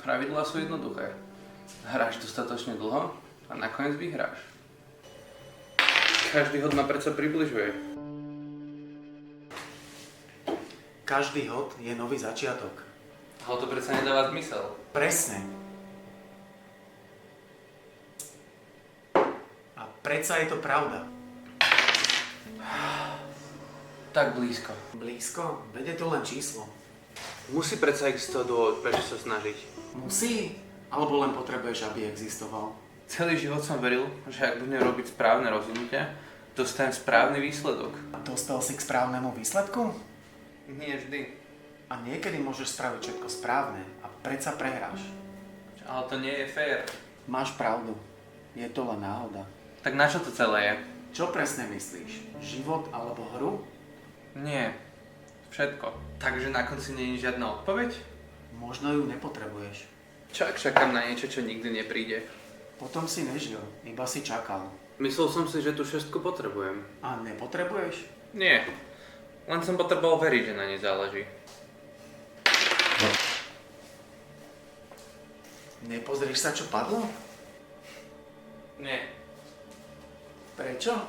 Pravidlá sú jednoduché. Hráš dostatočne dlho a nakoniec vyhráš. Každý hod ma predsa približuje. Každý hod je nový začiatok. Ale to predsa nedáva zmysel. Presne. A predsa je to pravda. Tak blízko. Blízko? Veď je to len číslo. Musí predsa existovať dôvod, prečo sa snažiť. Musí? Alebo len potrebuješ, aby existoval? Celý život som veril, že ak budem robiť správne rozhodnutia, dostanem správny výsledok. A dostal si k správnemu výsledku? Nie vždy. A niekedy môžeš spraviť všetko správne a predsa prehráš. Ale to nie je fér. Máš pravdu. Je to len náhoda. Tak na čo to celé je? Čo presne myslíš? Život alebo hru? Nie. Všetko. Takže na konci nie je žiadna odpoveď? Možno ju nepotrebuješ. Čak čakám na niečo, čo nikdy nepríde. Potom si nežil, iba si čakal. Myslel som si, že tú šestku potrebujem. A nepotrebuješ? Nie. Len som potreboval veriť, že na nej záleží. Nepozrieš sa, čo padlo? Nie. Prečo?